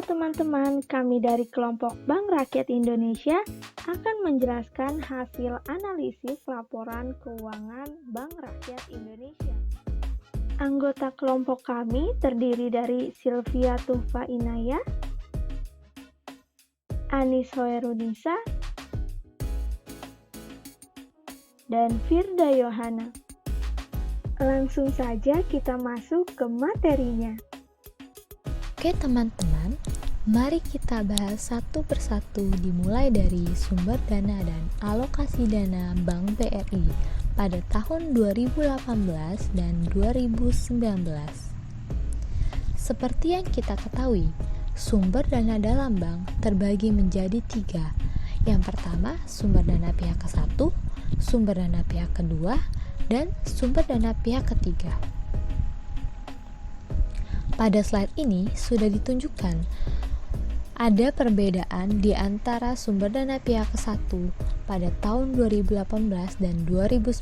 Halo teman-teman, kami dari kelompok Bank Rakyat Indonesia akan menjelaskan hasil analisis laporan keuangan Bank Rakyat Indonesia. Anggota kelompok kami terdiri dari Sylvia Tufa Inayah, Anis Hoerunisa, dan Firda Yohana. Langsung saja kita masuk ke materinya. Oke teman-teman, mari kita bahas satu persatu dimulai dari sumber dana dan alokasi dana Bank BRI pada tahun 2018 dan 2019. Seperti yang kita ketahui, sumber dana dalam bank terbagi menjadi 3. Yang pertama, sumber dana pihak ke-1, sumber dana pihak kedua, dan sumber dana pihak ketiga. Pada slide ini sudah ditunjukkan ada perbedaan di antara sumber dana pihak ke-1 pada tahun 2018 dan 2019.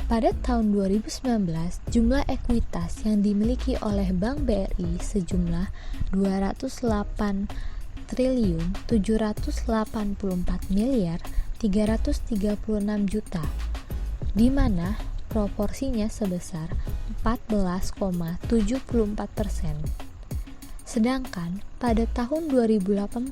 Pada tahun 2019, jumlah ekuitas yang dimiliki oleh Bank BRI sejumlah 208.784.336.000.000, di mana proporsinya sebesar 14,74%. Sedangkan pada tahun 2018,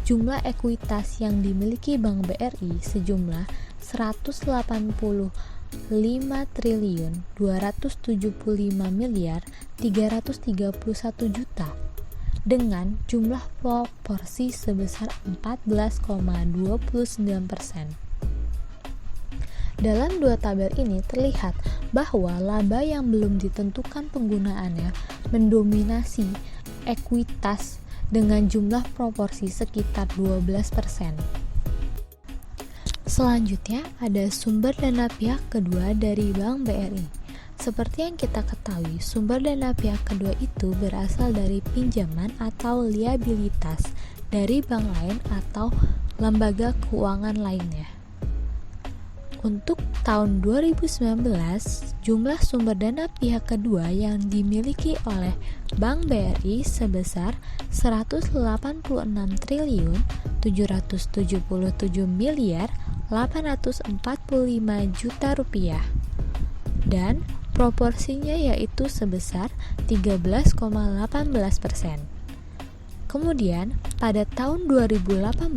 jumlah ekuitas yang dimiliki Bank BRI sejumlah 180.275.331.000.000 dengan jumlah proporsi sebesar 14,29%. Dalam dua tabel ini terlihat bahwa laba yang belum ditentukan penggunaannya mendominasi ekuitas dengan jumlah proporsi sekitar 12%. Selanjutnya ada sumber dana pihak kedua dari Bank BRI. Seperti yang kita ketahui, sumber dana pihak kedua itu berasal dari pinjaman atau liabilitas dari bank lain atau lembaga keuangan lainnya. Untuk tahun 2019, jumlah sumber dana pihak kedua yang dimiliki oleh Bank BRI sebesar 180.377.845.000.000 rupiah dan proporsinya yaitu sebesar 13,18%. Kemudian, pada tahun 2018,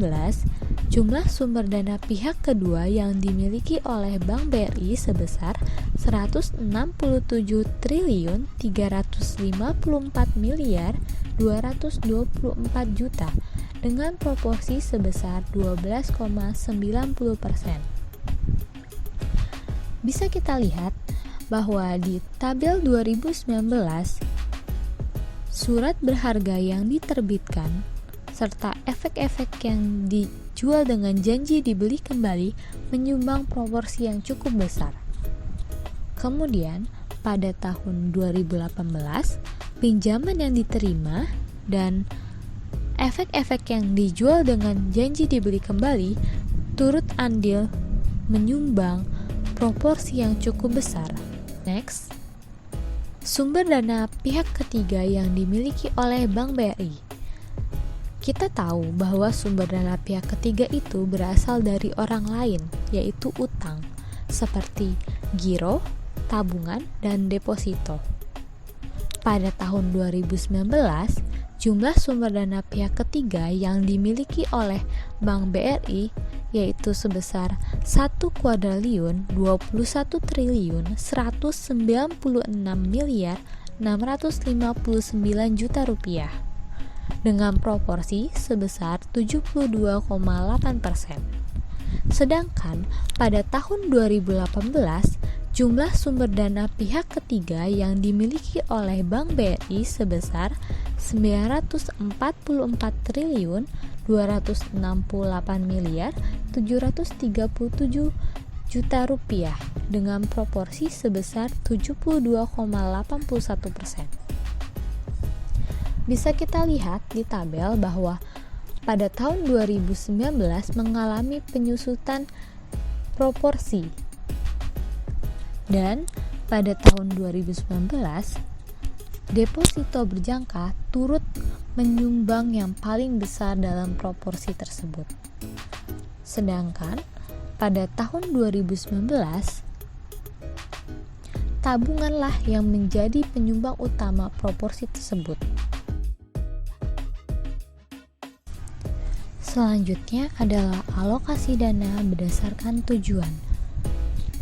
jumlah sumber dana pihak kedua yang dimiliki oleh Bank BRI sebesar 167.354.224.000.000 dengan proporsi sebesar 12,90%. Bisa kita lihat bahwa di tabel 2019, surat berharga yang diterbitkan serta efek-efek yang dijual dengan janji dibeli kembali menyumbang proporsi yang cukup besar. Kemudian, pada tahun 2018, pinjaman yang diterima dan efek-efek yang dijual dengan janji dibeli kembali turut andil menyumbang proporsi yang cukup besar. Next, sumber dana pihak ketiga yang dimiliki oleh Bank BRI. Kita tahu bahwa sumber dana pihak ketiga itu berasal dari orang lain, yaitu utang, seperti giro, tabungan, dan deposito. Pada tahun 2019, jumlah sumber dana pihak ketiga yang dimiliki oleh Bank BRI yaitu sebesar 1,1.196.659.000.000 rupiah dengan proporsi sebesar 72,8%. Sedangkan pada tahun 2018, jumlah sumber dana pihak ketiga yang dimiliki oleh Bank BRI sebesar 944.268.737.000.000 rupiah dengan proporsi sebesar 72,81%. Bisa kita lihat di tabel bahwa pada tahun 2019 mengalami penyusutan proporsi dan pada tahun 2019 deposito berjangka turut menyumbang yang paling besar dalam proporsi tersebut. Sedangkan pada tahun 2019, tabunganlah yang menjadi penyumbang utama proporsi tersebut. Selanjutnya adalah alokasi dana berdasarkan tujuan.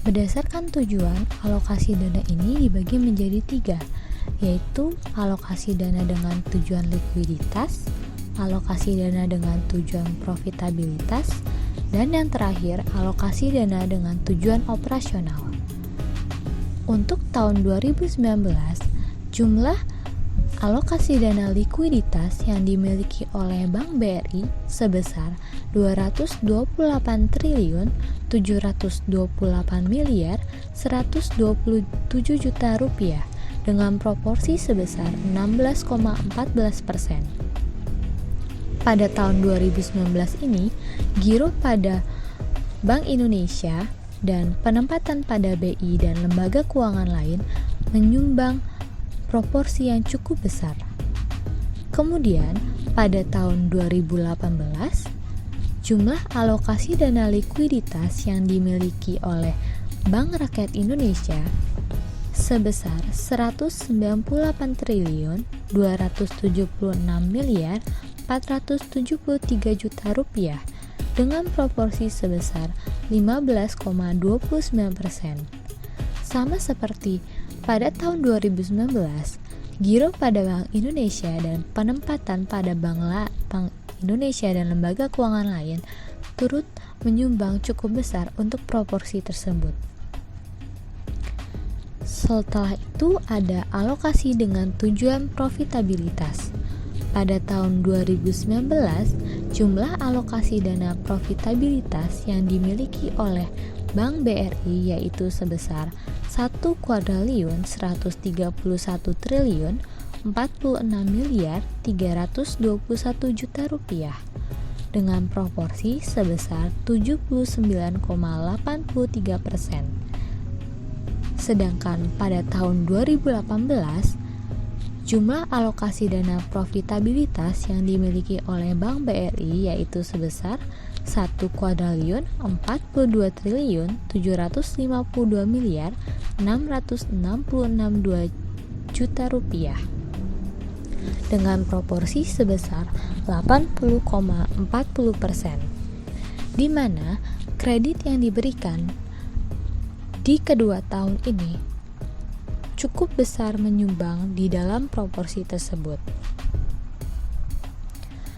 Berdasarkan tujuan, alokasi dana ini dibagi menjadi 3, yaitu alokasi dana dengan tujuan likuiditas, alokasi dana dengan tujuan profitabilitas, dan yang terakhir, alokasi dana dengan tujuan operasional. Untuk tahun 2019, jumlah alokasi dana likuiditas yang dimiliki oleh Bank BRI sebesar 228 triliun 728 miliar 127 juta rupiah dengan proporsi sebesar 16,14%. Pada tahun 2019 ini, giro pada Bank Indonesia dan penempatan pada BI dan lembaga keuangan lain menyumbang proporsi yang cukup besar. Kemudian, pada tahun 2018, jumlah alokasi dana likuiditas yang dimiliki oleh Bank Rakyat Indonesia sebesar 198 triliun 276 miliar 473 juta rupiah dengan proporsi sebesar 15,29%. Sama seperti pada tahun 2019, giro pada Bank Indonesia dan penempatan pada Bank Indonesia dan lembaga keuangan lain turut menyumbang cukup besar untuk proporsi tersebut. Setelah itu ada alokasi dengan tujuan profitabilitas. Pada tahun 2019, jumlah alokasi dana profitabilitas yang dimiliki oleh Bank BRI yaitu sebesar 1 kuadriliun 131 triliun 46 miliar 321 juta rupiah dengan proporsi sebesar 79,83%. Sedangkan pada tahun 2018, jumlah alokasi dana profitabilitas yang dimiliki oleh Bank BRI yaitu sebesar 1 kuadriliun 42 triliun 752 miliar 666 juta rupiah dengan proporsi sebesar 80,40%, di mana kredit yang diberikan di kedua tahun ini cukup besar menyumbang di dalam proporsi tersebut.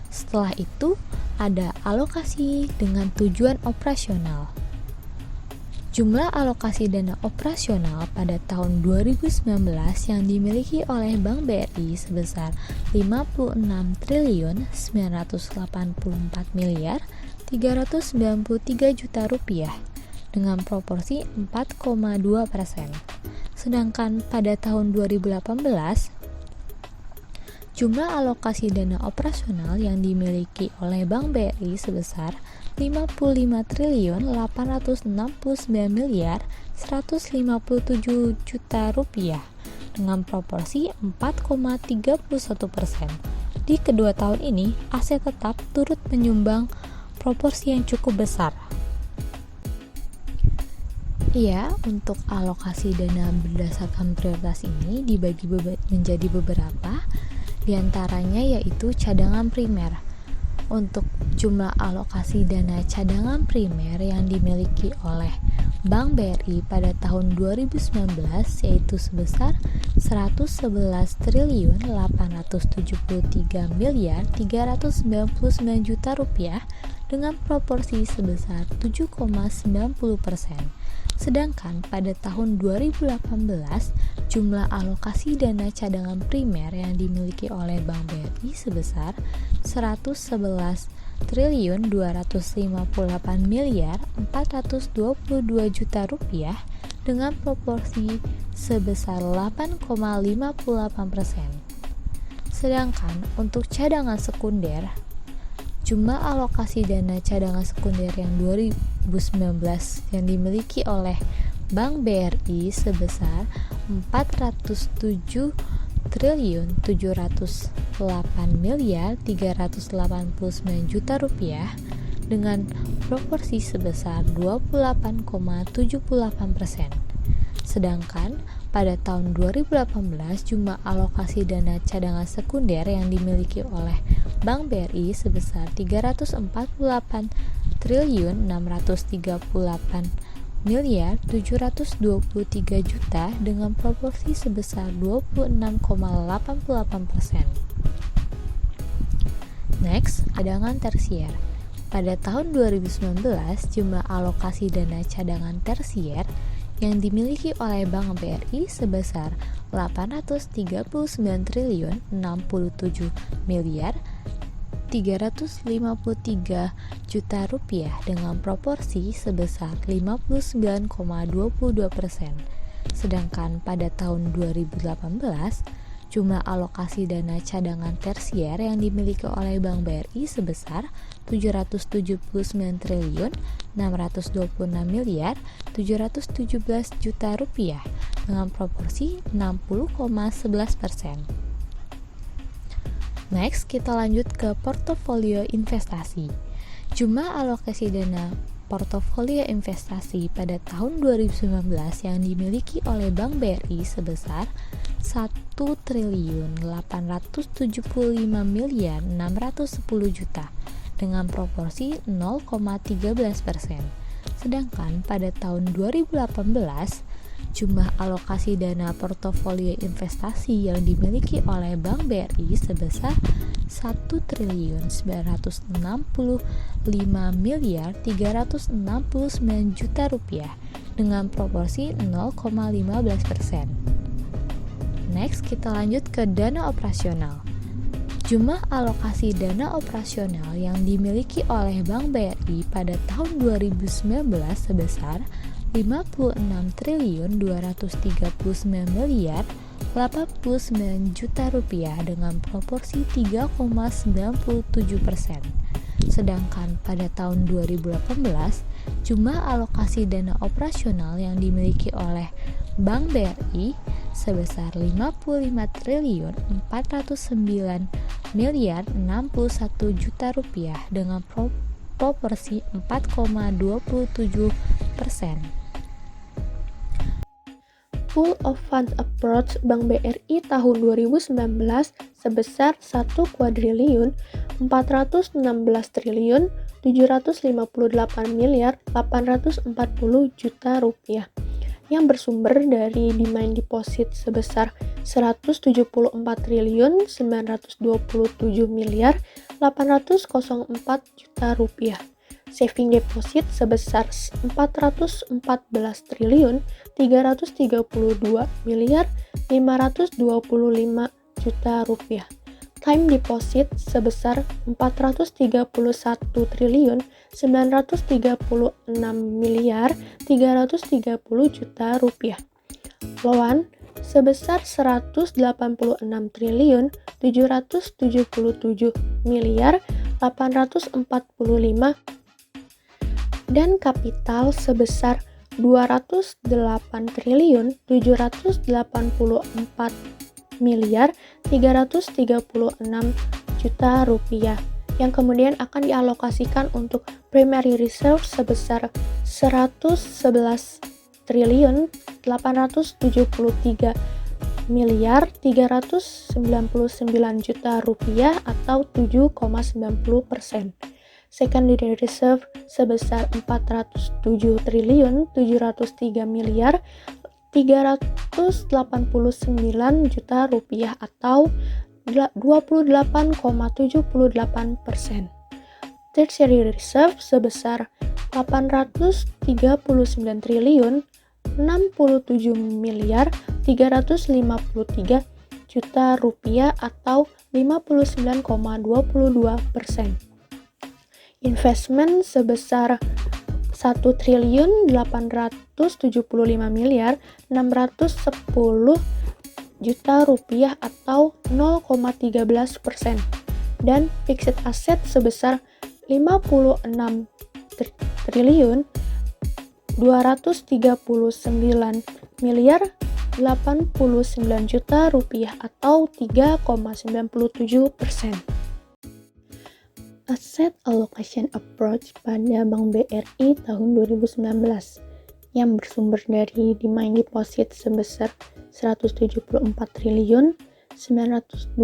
Setelah itu ada alokasi dengan tujuan operasional. Jumlah alokasi dana operasional pada tahun 2019 yang dimiliki oleh Bank BRI sebesar 56 triliun 984 miliar 393 juta rupiah dengan proporsi 4,2%. Sedangkan pada tahun 2018, jumlah alokasi dana operasional yang dimiliki oleh Bank BRI sebesar 55 triliun 869 miliar 157 juta rupiah dengan proporsi 4,31%. Di kedua tahun ini, aset tetap turut menyumbang proporsi yang cukup besar. Iya, untuk alokasi dana berdasarkan prioritas ini dibagi menjadi beberapa, diantaranya yaitu cadangan primer. Untuk jumlah alokasi dana cadangan primer yang dimiliki oleh Bank BRI pada tahun 2019 yaitu sebesar 111 triliun 873 miliar 399 juta rupiah dengan proporsi sebesar 7,90%. Sedangkan pada tahun 2018, jumlah alokasi dana cadangan primer yang dimiliki oleh Bank BRI sebesar 111 triliun 258 miliar 422 juta rupiah dengan proporsi sebesar 8,58%. Sedangkan untuk cadangan sekunder, jumlah alokasi dana cadangan sekunder yang 2019 yang dimiliki oleh Bank BRI sebesar 407 triliun 708 miliar 389 juta rupiah dengan proporsi sebesar 28,78%. Sedangkan pada tahun 2018 jumlah alokasi dana cadangan sekunder yang dimiliki oleh Bank BRI sebesar 348 triliun 638 miliar 723 juta dengan proporsi sebesar 26,88%. Next, cadangan tersier. Pada tahun 2019, jumlah alokasi dana cadangan tersier yang dimiliki oleh Bank BRI sebesar 839 triliun 67 miliar 353 juta rupiah dengan proporsi sebesar 59,22%. Sedangkan pada tahun 2018, jumlah alokasi dana cadangan tersier yang dimiliki oleh Bank BRI sebesar 779 triliun 626 miliar 717 juta rupiah dengan proporsi 60,11%. Next, kita lanjut ke portofolio investasi. Jumlah alokasi dana portofolio investasi pada tahun 2019 yang dimiliki oleh Bank BRI sebesar 1 triliun 875 miliar 610 juta dengan proporsi 0,13%. Sedangkan pada tahun 2018 jumlah alokasi dana portofolio investasi yang dimiliki oleh Bank BRI sebesar 1 triliun 965 miliar 369 juta rupiah dengan proporsi 0,15%. Next, kita lanjut ke dana operasional. Jumlah alokasi dana operasional yang dimiliki oleh Bank BRI pada tahun 2019 sebesar 56 triliun 239 miliar 89 juta rupiah dengan proporsi 3,97%. Sedangkan pada tahun 2018, jumlah alokasi dana operasional yang dimiliki oleh Bank BRI sebesar 55 triliun 409 miliar 61 juta rupiah dengan proporsi 4,27%. Pool of Funds Approach Bank BRI tahun 2019 sebesar 1 kuadriliun 416 triliun 758 miliar 840 juta rupiah yang bersumber dari demand deposit sebesar 174 triliun 927 miliar 804 juta rupiah, saving deposit sebesar 414 triliun 332 miliar 525 juta rupiah, time deposit sebesar 431 triliun 936 miliar 330 juta rupiah, loan sebesar 186 triliun 777 miliar 845 dan kapital sebesar 208 triliun 784 miliar 336 juta rupiah yang kemudian akan dialokasikan untuk primary reserve sebesar 111 triliun 873 miliar 399 juta rupiah atau 7,90%. Secondary reserve sebesar 407 triliun 703 miliar 389 juta rupiah atau 28,78%. Tertiary reserve sebesar 839 triliun 67 miliar 353 juta rupiah atau 59,22%. Investment sebesar 1 triliun 875 miliar 610 juta rupiah atau 0,13% dan fixed asset sebesar 56 triliun 239 miliar juta rupiah atau 3,97%. Asset allocation approach pada Bank BRI tahun 2019 yang bersumber dari demand deposit sebesar 174 triliun 927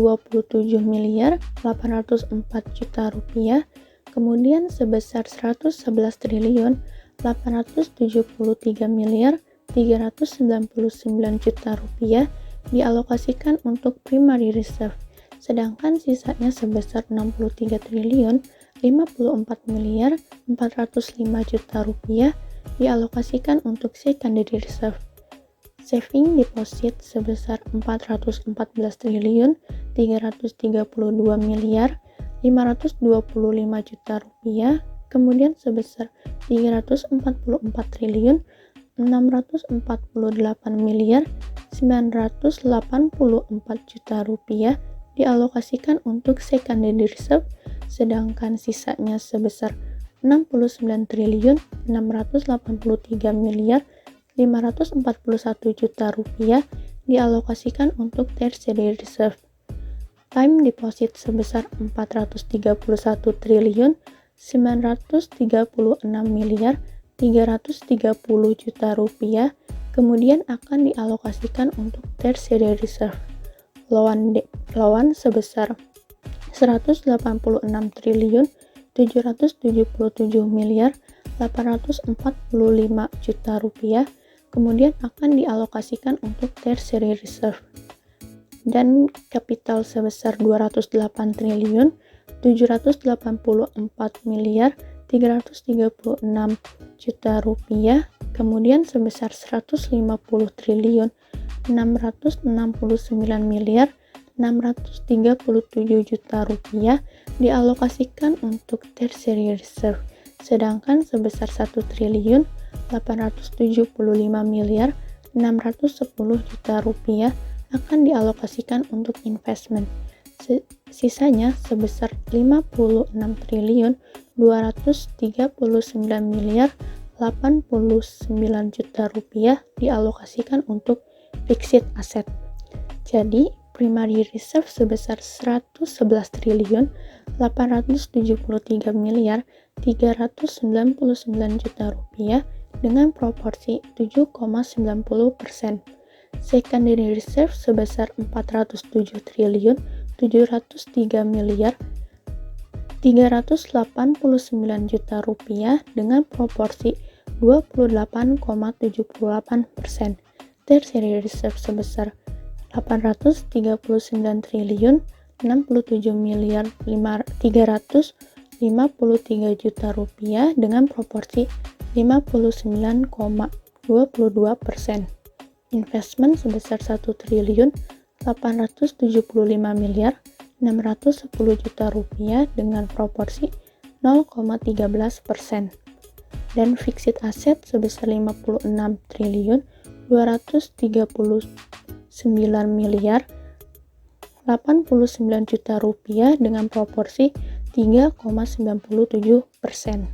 miliar 804 juta rupiah, kemudian sebesar 111 triliun 873 miliar 399 juta rupiah dialokasikan untuk primary reserve, sedangkan sisanya sebesar 63 triliun 54 miliar 405 juta rupiah dialokasikan untuk secondary reserve. Saving deposit sebesar 414 triliun 332 miliar 525 juta rupiah, kemudian sebesar 344 triliun 648 miliar 984 juta rupiah dialokasikan untuk secondary reserve, sedangkan sisanya sebesar 69 triliun 683 miliar 541 juta rupiah dialokasikan untuk tertiary reserve. Time deposit sebesar 431 triliun 936 miliar 330 juta rupiah kemudian akan dialokasikan untuk tertiary reserve. Loan sebesar 186 triliun 777 miliar 845 juta rupiah kemudian akan dialokasikan untuk tertiary reserve. Dan kapital sebesar 208 triliun 784 miliar 336 juta rupiah kemudian sebesar 150 triliun 669 miliar 637 juta rupiah dialokasikan untuk tertiary reserve, sedangkan sebesar 1 triliun 875 miliar 610 juta rupiah akan dialokasikan untuk investment. Sisanya sebesar 56 triliun 239 miliar 89 juta rupiah dialokasikan untuk fixed asset. Jadi, primary reserve sebesar 111 triliun 873 miliar 399 juta rupiah dengan proporsi 7,90%. Secondary reserve sebesar 407 triliun 703 miliar 389 juta rupiah dengan proporsi 28,78%. Tertiary reserve sebesar 839 triliun 67 miliar 353 juta rupiah dengan proporsi 59,22%. Investment sebesar 1 triliun 875 miliar 610 juta rupiah dengan proporsi 0,13%. Dan fixed asset sebesar 56 triliun 239 miliar 89 juta rupiah dengan proporsi 3,97%.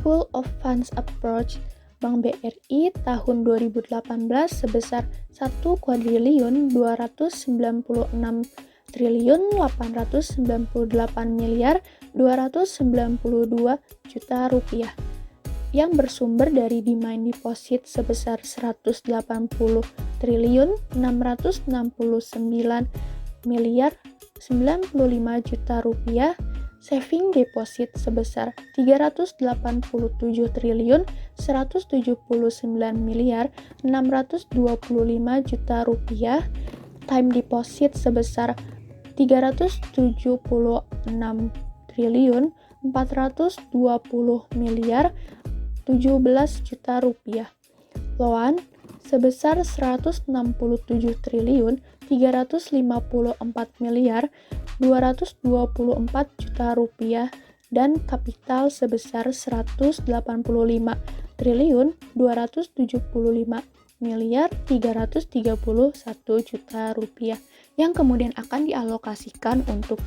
Pool of funds approach Bank BRI tahun 2018 sebesar 1.296 triliun 898 miliar 292 juta rupiah yang bersumber dari demand deposit sebesar 180 triliun 669 miliar 95 juta rupiah, saving deposit sebesar 387 triliun 179 miliar 625 juta rupiah, time deposit sebesar 376 triliun 420 miliar 17 juta rupiah. Loan sebesar 167 triliun 354 miliar 224 juta rupiah dan kapital sebesar 185 triliun 275 miliar 331 juta rupiah yang kemudian akan dialokasikan untuk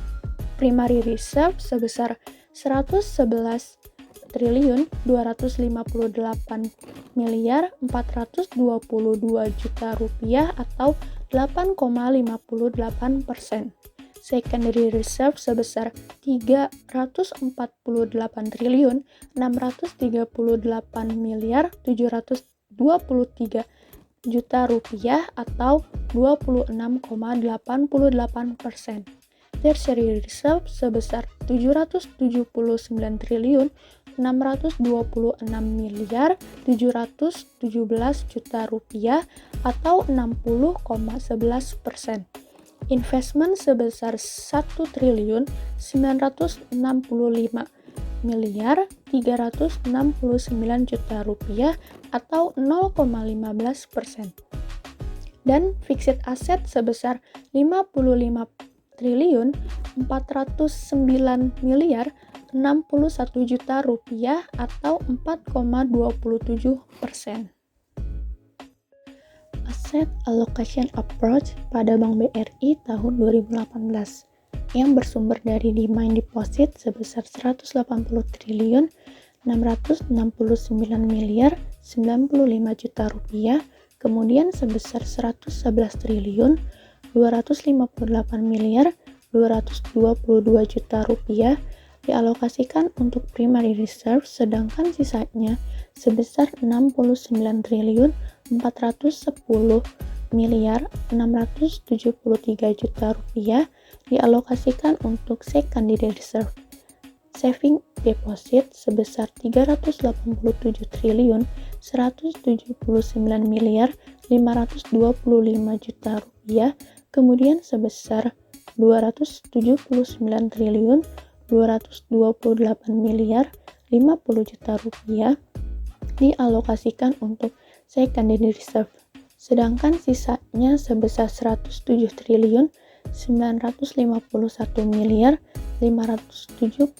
primary reserve sebesar 111 triliun 258 miliar 422 juta rupiah atau 8,58%. Secondary reserve sebesar 348 triliun 638 miliar 723 juta rupiah atau 26,88%. Tertiary reserve sebesar 779 triliun 626 miliar 717 juta rupiah atau 60,11%. Investment sebesar 1 triliun 965 miliar 369 juta rupiah atau 0,15%. Dan fixed asset sebesar 55 triliun 409 miliar 61 juta rupiah atau 4,27%. Asset Allocation Approach pada Bank BRI tahun 2018 yang bersumber dari demand deposit sebesar 180 triliun 669 miliar 95 juta rupiah, kemudian sebesar 111 triliun 258 miliar 222 juta rupiah dialokasikan untuk primary reserve, sedangkan sisanya sebesar 69 triliun 410 miliar 673 juta rupiah dialokasikan untuk secondary reserve. Saving deposit sebesar 387 triliun 179 miliar 525 juta rupiah, kemudian sebesar 279 triliun 228 miliar 50 juta rupiah dialokasikan untuk secondary reserve, sedangkan sisanya sebesar 107 triliun 951 miliar 575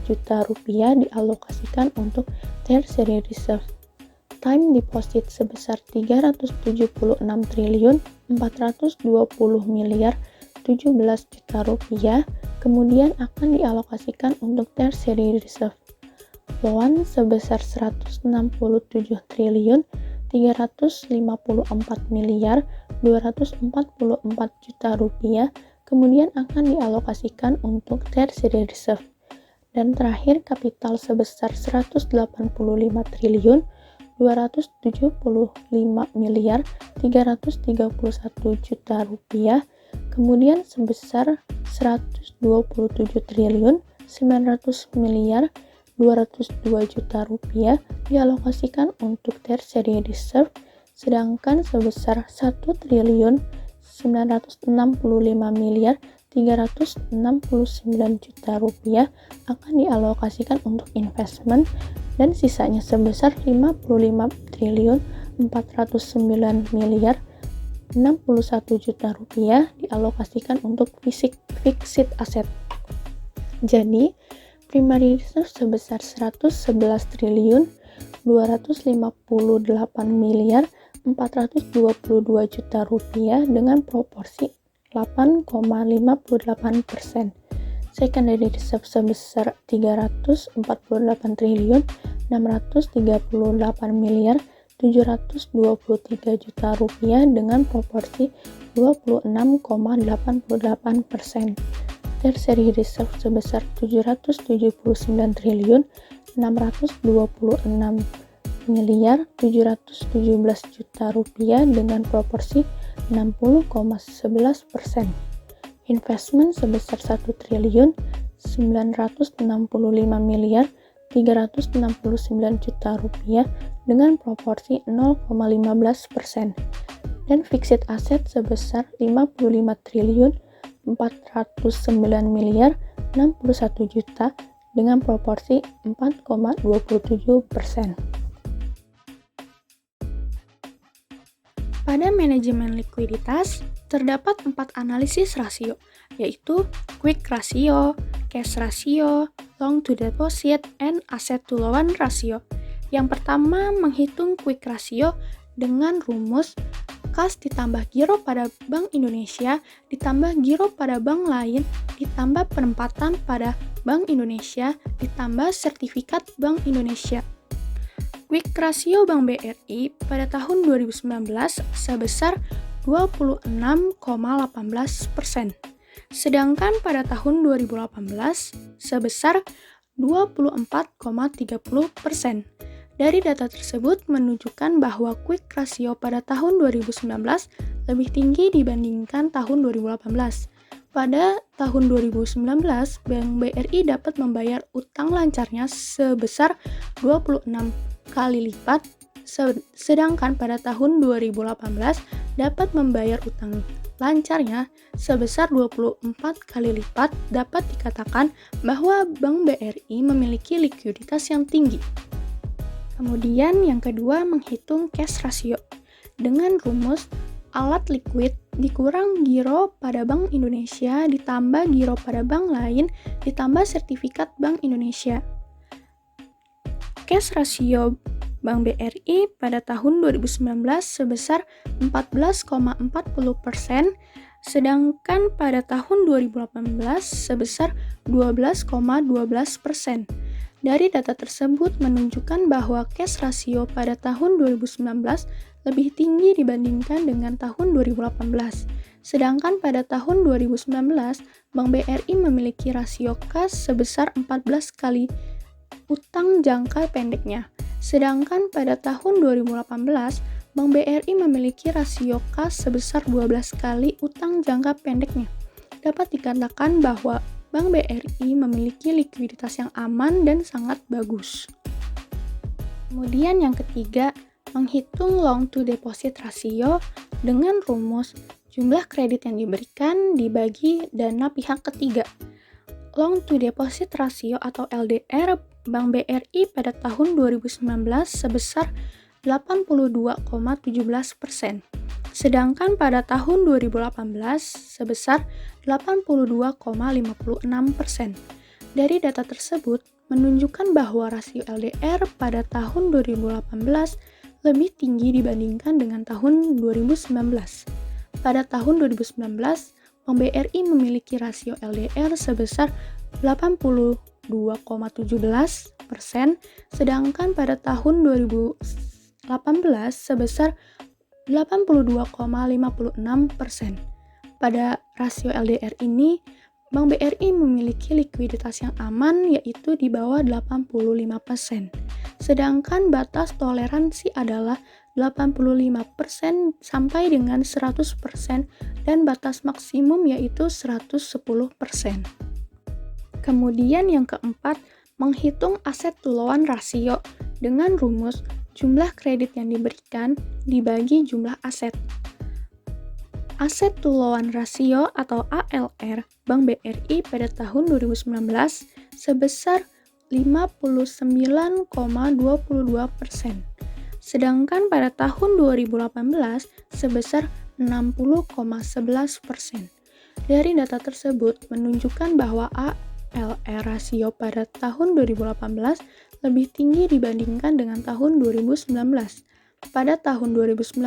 juta rupiah dialokasikan untuk tertiary reserve. Time deposit sebesar 376 triliun 420 miliar 17 juta rupiah kemudian akan dialokasikan untuk tertiary reserve. Loan sebesar 167 triliun 354 miliar 244 juta rupiah kemudian akan dialokasikan untuk tertiary reserve. Dan terakhir, kapital sebesar 185 triliun 275 miliar 331 juta rupiah kemudian sebesar 127 triliun 900 miliar 202 juta rupiah dialokasikan untuk tertiary reserve, sedangkan sebesar 1 triliun 965 miliar 369 juta rupiah akan dialokasikan untuk investment dan sisanya sebesar 55 triliun 409 miliar 61 juta rupiah dialokasikan untuk fixed asset. Jadi, primary reserve sebesar 111 triliun 258 miliar 422 juta rupiah dengan proporsi 8,58%. Secondary reserve sebesar 348 triliun 638 miliar 723 juta rupiah dengan proporsi 26,88%. Tertiary reserve sebesar 779 triliun 626 miliar 717 juta rupiah dengan proporsi 60,11%. Investment sebesar 1 triliun 965 miliar 369 juta rupiah dengan proporsi 0,15%. Dan fixed asset sebesar 55 triliun 409 miliar 61 juta dengan proporsi 4,27%. Pada manajemen likuiditas, terdapat 4 analisis rasio, yaitu quick ratio, cash ratio, loan to deposit, and asset to loan ratio. Yang pertama, menghitung quick ratio dengan rumus kas ditambah giro pada Bank Indonesia ditambah giro pada bank lain ditambah penempatan pada Bank Indonesia ditambah sertifikat Bank Indonesia. Quick Ratio Bank BRI pada tahun 2019 sebesar 26,18%, sedangkan pada tahun 2018 sebesar 24,30%. Dari data tersebut menunjukkan bahwa quick ratio pada tahun 2019 lebih tinggi dibandingkan tahun 2018. Pada tahun 2019, Bank BRI dapat membayar utang lancarnya sebesar 26 kali lipat, sedangkan pada tahun 2018 dapat membayar utang lancarnya sebesar 24 kali lipat. Dapat dikatakan bahwa Bank BRI memiliki likuiditas yang tinggi. Kemudian yang kedua, menghitung cash ratio. Dengan rumus alat likuid dikurang giro pada Bank Indonesia ditambah giro pada bank lain ditambah sertifikat Bank Indonesia. Cash ratio Bank BRI pada tahun 2019 sebesar 14,40%, sedangkan pada tahun 2018 sebesar 12,12%. Dari data tersebut menunjukkan bahwa cash ratio pada tahun 2019 lebih tinggi dibandingkan dengan tahun 2018. Sedangkan pada tahun 2019, Bank BRI memiliki rasio kas sebesar 14 kali utang jangka pendeknya. Sedangkan pada tahun 2018, Bank BRI memiliki rasio kas sebesar 12 kali utang jangka pendeknya. Dapat dikatakan bahwa Bank BRI memiliki likuiditas yang aman dan sangat bagus. Kemudian yang ketiga, menghitung loan to deposit ratio dengan rumus jumlah kredit yang diberikan dibagi dana pihak ketiga. Loan to deposit ratio atau LDR Bank BRI pada tahun 2019 sebesar 82,17%. Sedangkan pada tahun 2018 sebesar 82,56%. Dari data tersebut menunjukkan bahwa rasio LDR pada tahun 2018 lebih tinggi dibandingkan dengan tahun 2019. Pada tahun 2019, Bank BRI memiliki rasio LDR sebesar 82,17%, sedangkan pada tahun 2018 sebesar 82,56%. Pada rasio LDR ini, Bank BRI memiliki likuiditas yang aman yaitu di bawah 85%. Sedangkan batas toleransi adalah 85% sampai dengan 100% dan batas maksimum yaitu 110%. Kemudian yang keempat, menghitung aset to loan rasio dengan rumus jumlah kredit yang diberikan dibagi jumlah aset. Aset to loan ratio atau ALR Bank BRI pada tahun 2019 sebesar 59,22%. Sedangkan pada tahun 2018 sebesar 60,11%. Dari data tersebut menunjukkan bahwa ALR rasio pada tahun 2018 lebih tinggi dibandingkan dengan tahun 2019. Pada tahun 2019,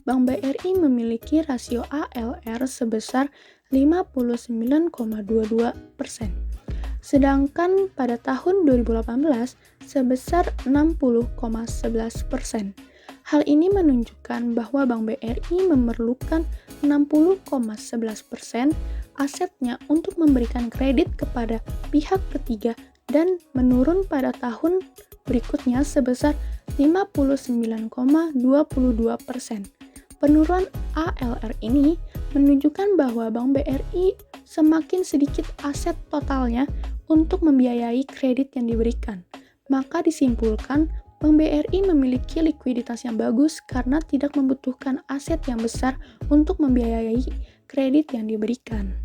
Bank BRI memiliki rasio ALR sebesar 59,22%. Sedangkan pada tahun 2018 sebesar 60,11%. Hal ini menunjukkan bahwa Bank BRI memerlukan 60,11% asetnya untuk memberikan kredit kepada pihak ketiga dan menurun pada tahun berikutnya sebesar 59,22%. Penurunan ALR ini menunjukkan bahwa Bank BRI semakin sedikit aset totalnya untuk membiayai kredit yang diberikan. Maka disimpulkan, Bank BRI memiliki likuiditas yang bagus karena tidak membutuhkan aset yang besar untuk membiayai kredit yang diberikan.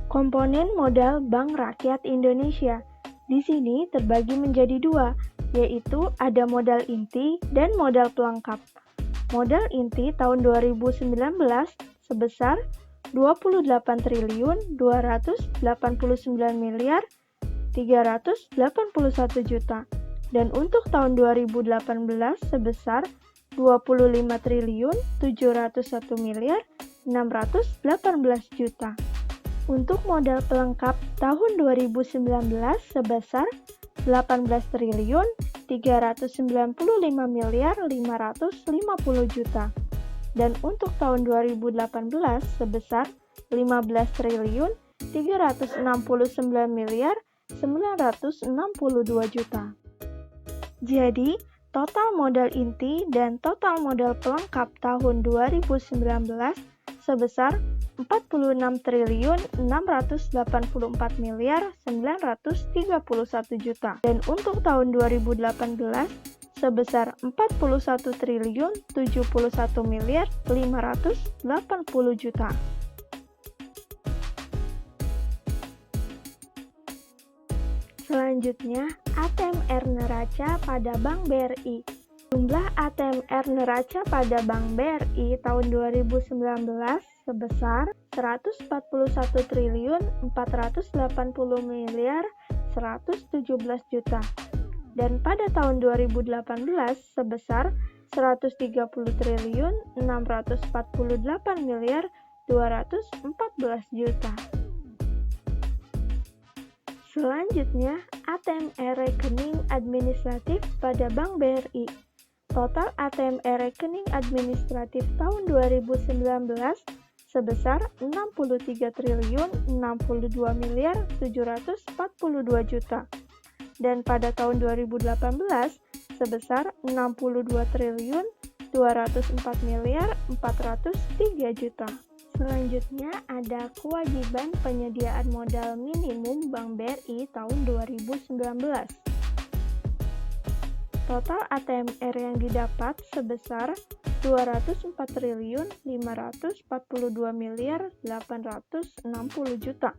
Komponen modal Bank Rakyat Indonesia. Di sini terbagi menjadi dua, yaitu ada modal inti dan modal pelengkap. Modal inti tahun 2019 sebesar 28.289.381 juta dan untuk tahun 2018 sebesar 25.701.618 juta. Untuk modal pelengkap tahun 2019 sebesar 18 triliun 395 miliar 550 juta. Dan untuk tahun 2018 sebesar 15 triliun 369 miliar 962 juta. Jadi, total modal inti dan total modal pelengkap tahun 2019 sebesar 46 triliun 684 miliar 931 juta. Dan untuk tahun 2018 sebesar 41 triliun 71 miliar 580 juta. Selanjutnya, ATMR neraca pada Bank BRI. Jumlah ATMR neraca pada Bank BRI tahun 2019 sebesar 141 triliun 480 miliar 117 juta. Dan pada tahun 2018 sebesar 130 triliun 648 miliar 214 juta. Selanjutnya, ATMR rekening administratif pada Bank BRI. Total ATMR rekening administratif tahun 2019 sebesar 63 triliun 62 miliar 742 juta. Dan pada tahun 2018 sebesar 62 triliun 204 miliar 403 juta. Selanjutnya ada kewajiban penyediaan modal minimum Bank BRI tahun 2019. Total ATMR yang didapat sebesar 204 triliun 542 miliar 860 juta.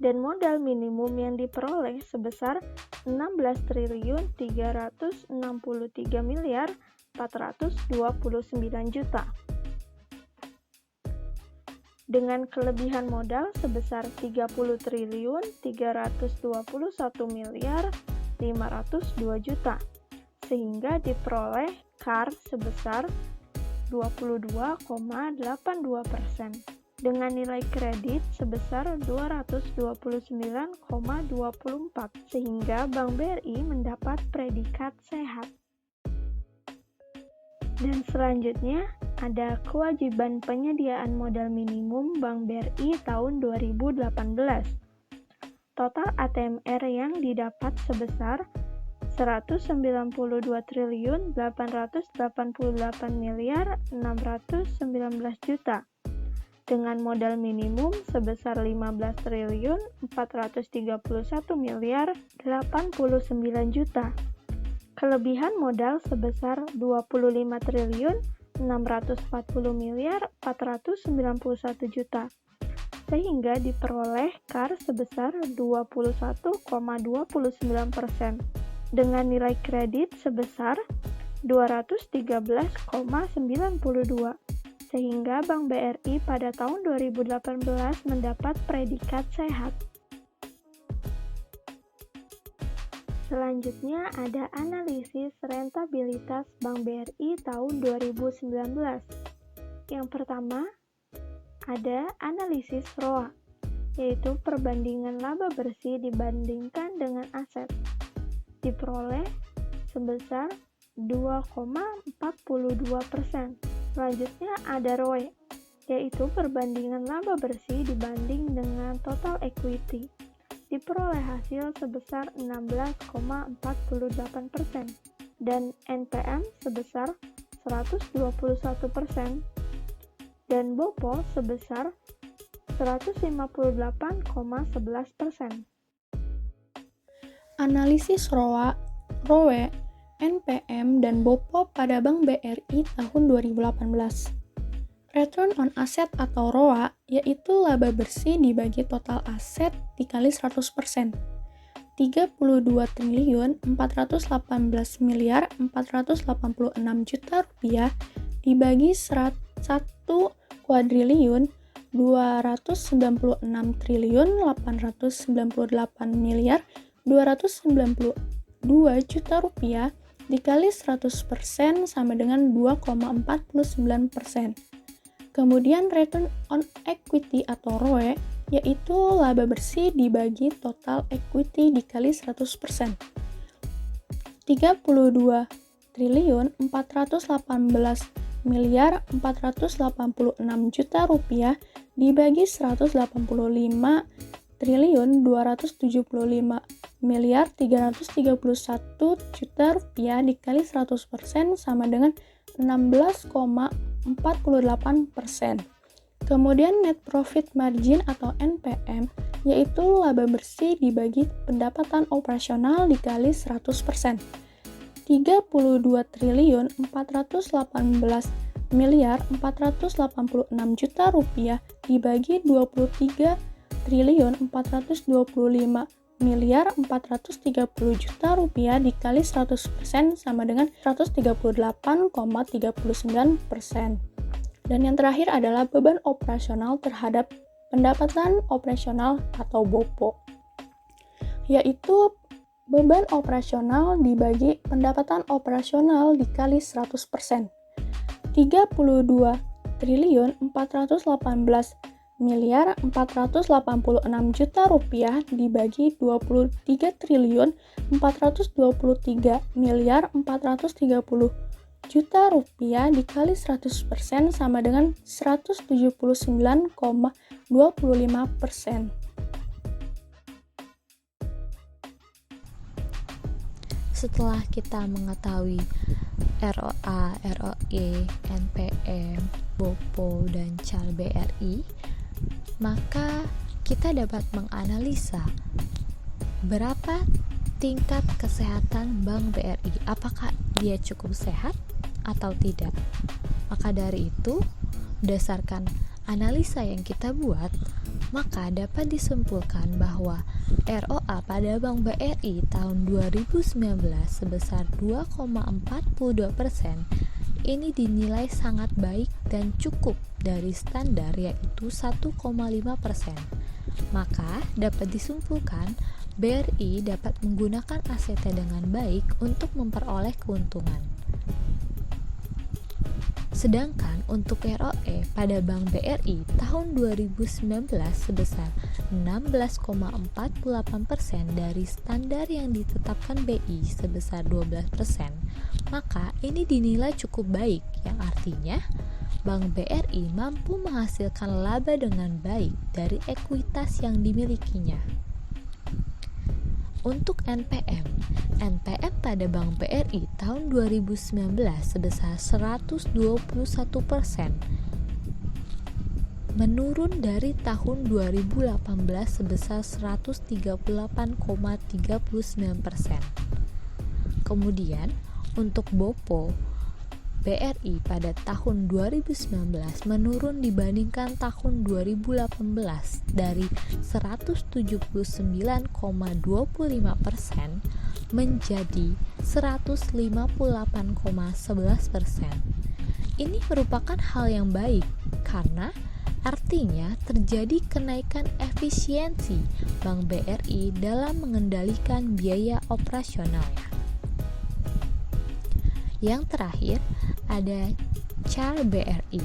Dan modal minimum yang diperoleh sebesar 16 triliun 363 miliar 429 juta. Dengan kelebihan modal sebesar 30 triliun 321 miliar 502 juta, sehingga diperoleh CAR sebesar 22,82%, dengan nilai kredit sebesar 229,24, sehingga Bank BRI mendapat predikat sehat. Dan selanjutnya ada kewajiban penyediaan modal minimum Bank BRI tahun 2018. Total ATMR yang didapat sebesar 192 triliun 888 miliar 619 juta, dengan modal minimum sebesar 15 triliun 431 miliar 89 juta. Kelebihan modal sebesar 25 triliun 640 miliar 491 juta, sehingga diperoleh CAR sebesar 21,29%, dengan nilai kredit sebesar 213,92, sehingga Bank BRI pada tahun 2018 mendapat predikat sehat. Selanjutnya ada analisis rentabilitas Bank BRI tahun 2019. Yang pertama, ada analisis ROA, yaitu perbandingan laba bersih dibandingkan dengan aset. Diperoleh sebesar 2,42%. Selanjutnya ada ROE, yaitu perbandingan laba bersih dibanding dengan total equity. Diperoleh hasil sebesar 16,48%, dan NPM sebesar 121%, dan BOPO sebesar 158,11%. Analisis ROA, ROE, NPM, dan BOPO pada Bank BRI tahun 2018. Return on Asset atau ROA yaitu laba bersih dibagi total aset dikali 100%. 32 triliun 418 miliar 486 juta rupiah dibagi 1 kuadriliun 296 triliun 898 miliar 292 juta rupiah dikali 100% sama dengan 2,49%. Kemudian return on equity atau ROE, yaitu laba bersih dibagi total equity dikali 100%. 32 triliun 418 miliar 486 juta rupiah dibagi 185 triliun 275 miliar 331 juta rupiah dikali 100% sama dengan 16,48%. Kemudian net profit margin atau NPM, yaitu laba bersih dibagi pendapatan operasional dikali 100%. 32 triliun 418 miliar 486 juta rupiah dibagi 23 triliun 425 miliar 430 juta rupiah dikali 100% sama dengan 138,39%. Dan yang terakhir adalah beban operasional terhadap pendapatan operasional atau BOPO, yaitu beban operasional dibagi pendapatan operasional dikali 100%. 32 triliun 418 miliar 486 juta rupiah dibagi 23 triliun 423 miliar 430 juta rupiah dikali 100% sama dengan 179,25%. Setelah kita mengetahui ROA, ROE, NPM, BOPO, dan CAR BRI, maka kita dapat menganalisa berapa tingkat kesehatan Bank BRI, apakah dia cukup sehat atau tidak. Maka dari itu, berdasarkan analisa yang kita buat, maka dapat disimpulkan bahwa ROA pada Bank BRI tahun 2019 sebesar 2,42% ini dinilai sangat baik dan cukup dari standar yaitu 1,5%. Maka dapat disimpulkan BRI dapat menggunakan asetnya dengan baik untuk memperoleh keuntungan. Sedangkan untuk ROE pada Bank BRI tahun 2019 sebesar 16,48% dari standar yang ditetapkan BI sebesar 12%, maka ini dinilai cukup baik, yang artinya Bank BRI mampu menghasilkan laba dengan baik dari ekuitas yang dimilikinya. Untuk NPM pada Bank BRI tahun 2019 sebesar 121%, menurun dari tahun 2018 sebesar 138,39%. Kemudian untuk BOPO BRI pada tahun 2019 menurun dibandingkan tahun 2018 dari 179,25% menjadi 158,11%. Ini merupakan hal yang baik karena artinya terjadi kenaikan efisiensi Bank BRI dalam mengendalikan biaya operasionalnya. Yang terakhir ada CAR BRI,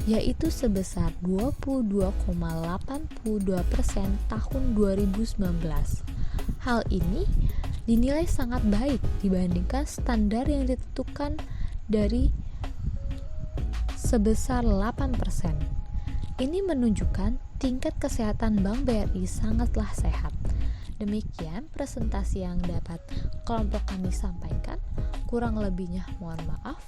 yaitu sebesar 22,82% tahun 2019. Hal ini dinilai sangat baik dibandingkan standar yang ditentukan dari sebesar 8%. Ini menunjukkan tingkat kesehatan Bank BRI sangatlah sehat. Demikian presentasi yang dapat kelompok kami sampaikan. Kurang lebihnya mohon maaf.